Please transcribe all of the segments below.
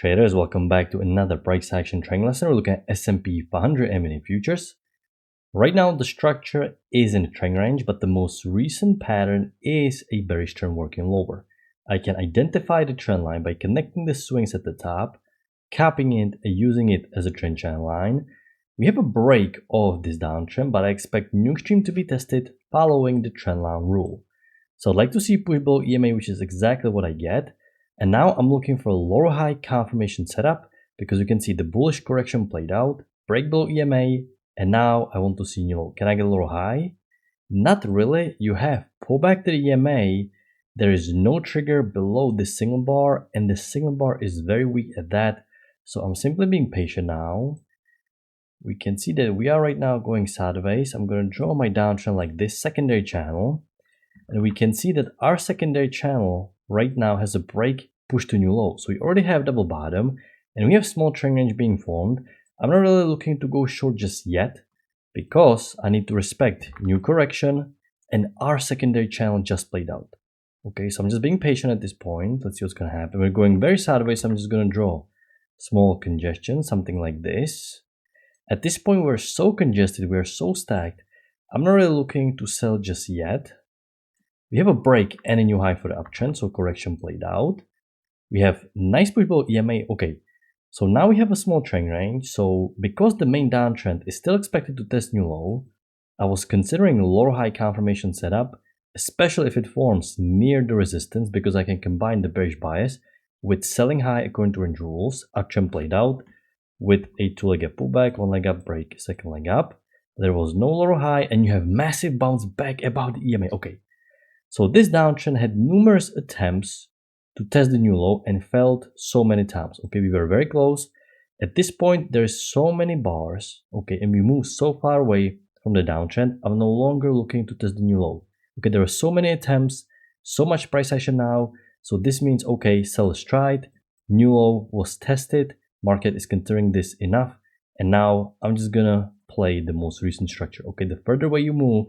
Traders, welcome back to another price action trading lesson. We're looking at S&P 500 M&A futures. Right now, the structure is in a trend range, but the most recent pattern is a bearish trend working lower. I can identify the trend line by connecting the swings at the top, copying it and using it as a trend channel line. We have a break of this downtrend, but I expect new extreme to be tested following the trend line rule. So I'd like to see push below EMA, which is exactly what I get. And now I'm looking for a lower high confirmation setup because you can see the bullish correction played out, break below EMA, and now I want to see, can I get a lower high? Not really. You have pull back to the EMA. There is no trigger below this signal bar, and the signal bar is very weak at that. So I'm simply being patient now. We can see that we are right now going sideways. I'm going to draw my downtrend like this secondary channel. And we can see that our secondary channel right now has a break push to new low. So we already have double bottom and we have small trend range being formed. I'm not really looking to go short just yet because I need to respect new correction and our secondary channel just played out. Okay, so I'm just being patient at this point. Let's see what's going to happen. We're going very sideways. So I'm just going to draw small congestion, something like this. At this point, we're so congested, we're so stacked. I'm not really looking to sell just yet. We have a break and a new high for the uptrend, so correction played out. We have nice push below EMA. Okay, so now we have a small trend range. So because the main downtrend is still expected to test new low, I was considering a lower high confirmation setup, especially if it forms near the resistance, because I can combine the bearish bias with selling high according to range rules. Uptrend played out with a 2-leg up pullback, 1-leg up break, 2nd leg up. There was no lower high, and you have massive bounce back above the EMA. Okay. So this downtrend had numerous attempts to test the new low and failed so many times. Okay, we were very close. At this point, there's so many bars. Okay, and we moved so far away from the downtrend. I'm no longer looking to test the new low. Okay, there are so many attempts, so much price action now. So this means, okay, sell a stride. New low was tested. Market is considering this enough. And now I'm just gonna play the most recent structure. Okay, the further away you move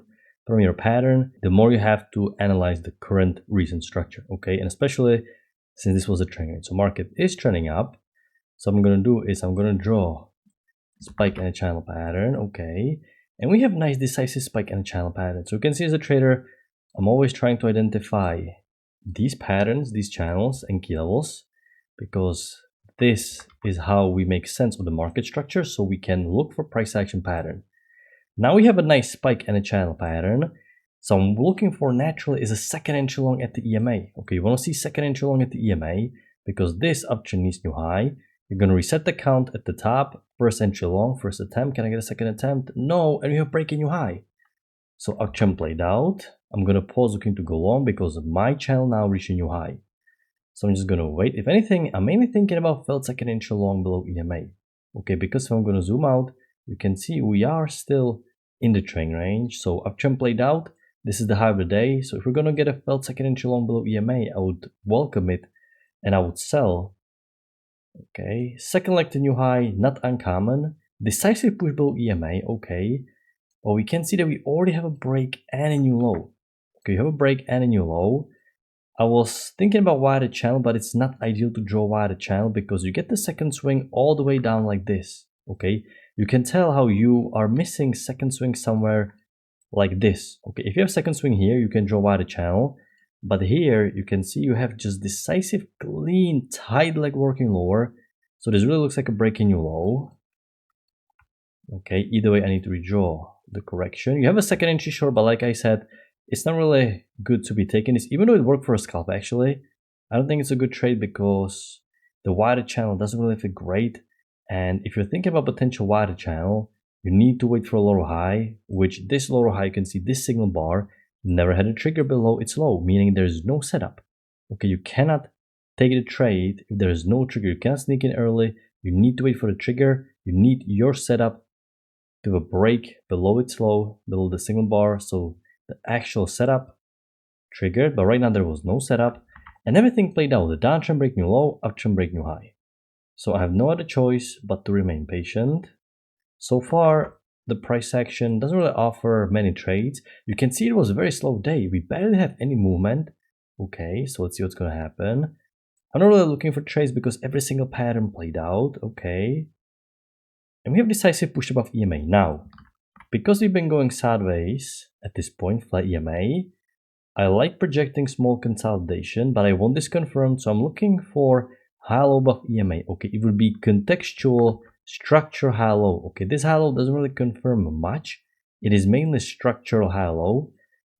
from your pattern, the more you have to analyze the current recent structure, okay? And especially since this was a trend range. So market is trending up. So what I'm going to do is I'm going to draw spike and a channel pattern, okay? And we have nice decisive spike and a channel pattern. So you can see as a trader, I'm always trying to identify these patterns, these channels and key levels, because this is how we make sense of the market structure so we can look for price action pattern. Now we have a nice spike and a channel pattern. So I'm looking for naturally is a second entry long at the EMA. Okay, you want to see second entry long at the EMA because this uptrend needs new high. You're going to reset the count at the top. First entry long, first attempt. Can I get a second attempt? No, and we have breaking new high. So uptrend played out. I'm going to pause looking to go long because my channel now reached a new high. So I'm just going to wait. If anything, I'm mainly thinking about failed second entry long below EMA. Okay, because if I'm going to zoom out, you can see we are still in the trend range. So uptrend played out. This is the high of the day. So if we're going to get a failed second entry long below EMA, I would welcome it and I would sell. Okay, second leg to new high, not uncommon. Decisive push below EMA, okay. But we can see that we already have a break and a new low. Okay, you have a break and a new low. I was thinking about wider channel, but it's not ideal to draw wider channel because you get the second swing all the way down like this. Okay, you can tell how you are missing second swing somewhere like this. Okay, if you have second swing here, you can draw wider channel, but here you can see you have just decisive, clean, tight leg working lower. So this really looks like a breaking new low. Okay, either way, I need to redraw the correction. You have a second entry short, but like I said, it's not really good to be taking this, even though it worked for a scalp actually. I don't think it's a good trade because the wider channel doesn't really fit great. And if you're thinking about potential wider channel, you need to wait for a lower high, which this lower high, you can see this signal bar never had a trigger below its low, meaning there's no setup. Okay, you cannot take the trade if there is no trigger. You cannot sneak in early. You need to wait for the trigger. You need your setup to have a break below its low, below the signal bar. So the actual setup triggered, but right now there was no setup and everything played out. The downtrend break new low, uptrend break new high. So I have no other choice but to remain patient. So far, the price action doesn't really offer many trades. You can see it was a very slow day. We barely have any movement. Okay, so let's see what's going to happen. I'm not really looking for trades because every single pattern played out. Okay. And we have decisive push above EMA. Now, because we've been going sideways at this point, flat EMA, I like projecting small consolidation, but I want this confirmed, so I'm looking for high low above EMA. Okay, it would be contextual structure high low. Okay, this high low doesn't really confirm much. It is mainly structural high low,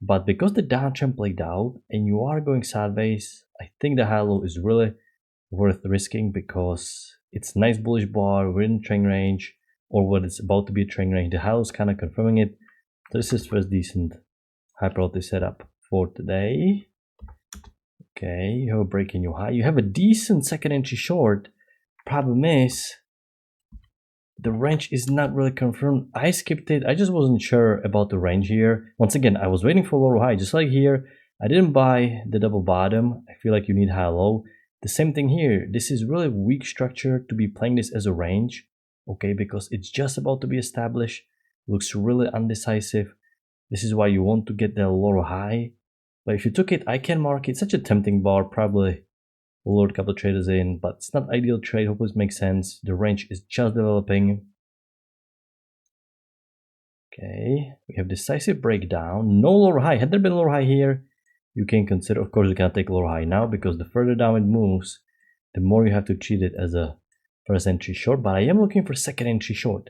but because the downtrend played out and you are going sideways, I think the high low is really worth risking because it's a nice bullish bar, we're in trend range, or what it's about to be a trend range. The high low is kind of confirming it. So this is first decent high probability setup for today. Okay, you have a break in your high. You have a decent second entry short. Problem is, the range is not really confirmed. I skipped it. I just wasn't sure about the range here. Once again, I was waiting for lower high, just like here. I didn't buy the double bottom. I feel like you need high low. The same thing here. This is really weak structure to be playing this as a range. Okay, because it's just about to be established. Looks really undecisive. This is why you want to get the lower high. But if you took it, I can mark it. Such a tempting bar, probably lured a couple of traders in, but it's not ideal trade. Hopefully it makes sense. The range is just developing. Okay, we have decisive breakdown. No lower high. Had there been lower high here, you can consider, of course you cannot take lower high now because the further down it moves, the more you have to treat it as a first entry short. But I am looking for second entry short.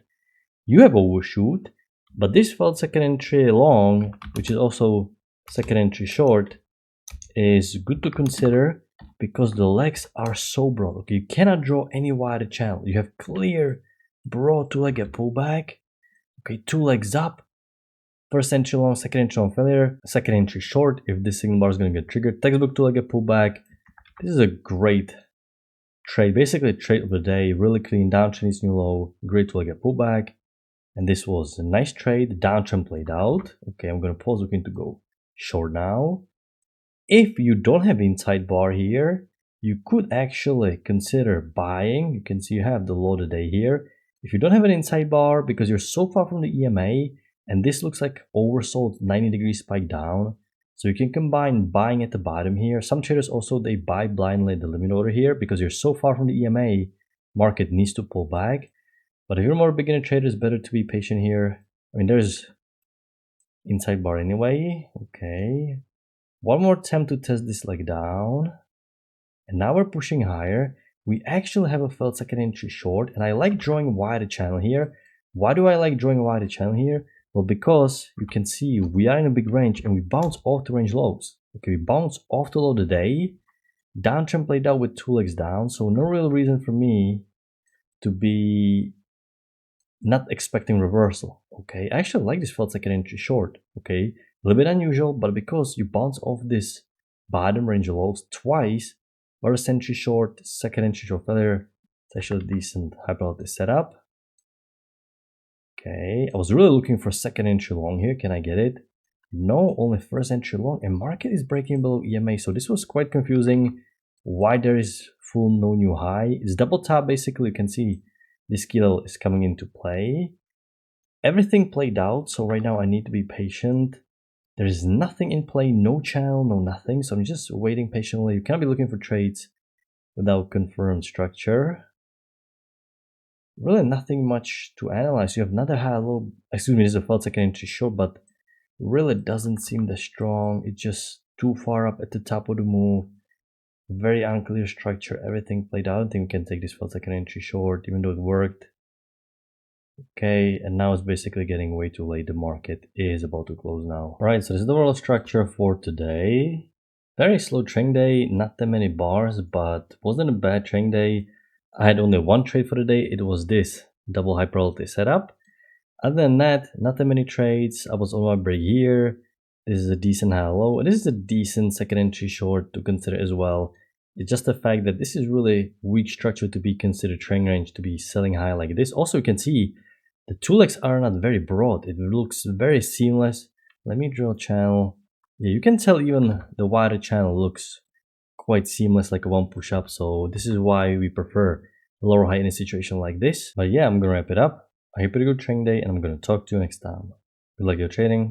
You have overshoot, but this felt second entry long, which is also second entry short, is good to consider because the legs are so broad. Okay, you cannot draw any wider channel. You have clear broad two-legged pullback. Okay, two legs up. First entry long, second entry long failure, second entry short if this signal bar is going to get triggered. Textbook two-legged pullback. This is a great trade, basically a trade of the day. Really clean downtrend is new low, great two-legged pullback. And this was a nice trade. Downtrend played out. Okay, I'm going to pause, looking to go short now. If you don't have inside bar here, you could actually consider buying. You can see you have the low today here. If you don't have an inside bar because you're so far from the EMA, and this looks like oversold 90-degree spike down, so you can combine buying at the bottom here. Some traders also, they buy blindly the limit order here because you're so far from the EMA, market needs to pull back. But if you're more beginner trader, it's better to be patient here. I mean, there's inside bar anyway. Okay. One more attempt to test this leg down. And now we're pushing higher. We actually have a failed second entry short. And I like drawing wider channel here. Why do I like drawing a wider channel here? Well, because you can see we are in a big range and we bounce off the range lows. Okay, we bounce off the low today. Downtrend played out with two legs down. So no real reason for me to be not expecting reversal. Okay, I actually like this failed second entry short. Okay, a little bit unusual, but because you bounce off this bottom range lows twice, first entry short, second entry short failure, it's actually a decent high probability setup. Okay, I was really looking for second entry long here. Can I get it? No, only first entry long, and market is breaking below EMA, so this was quite confusing. Why there is full no new high? It's double top. Basically, you can see this kilo is coming into play. Everything played out, so right now I need to be patient. There is nothing in play, no channel, no nothing, so I'm just waiting patiently. You can't be looking for trades without confirmed structure. Really nothing much to analyze. You have another high low, excuse me, this is a failed second entry short, but really doesn't seem that strong. It's just too far up at the top of the move. Very unclear structure. Everything played out. I don't think we can take this failed second entry short, even though it worked. Okay, and now it's basically getting way too late. The market is about to close now. Alright, so this is the overall structure for today. Very slow trading day, not that many bars, but wasn't a bad trading day. I had only one trade for the day. It was this double high probability setup. Other than that, not that many trades. I was on my break here. This is a decent high low. This is a decent second entry short to consider as well. It's just the fact that this is really weak structure to be considered trend range to be selling high like this. Also, you can see the two legs are not very broad. It looks very seamless. Let me draw a channel. Yeah, you can tell even the wider channel looks quite seamless, like a one push up. So this is why we prefer lower high in a situation like this. But yeah, I'm gonna wrap it up. I hope you had a good trading day, and I'm gonna talk to you next time. Good luck your trading.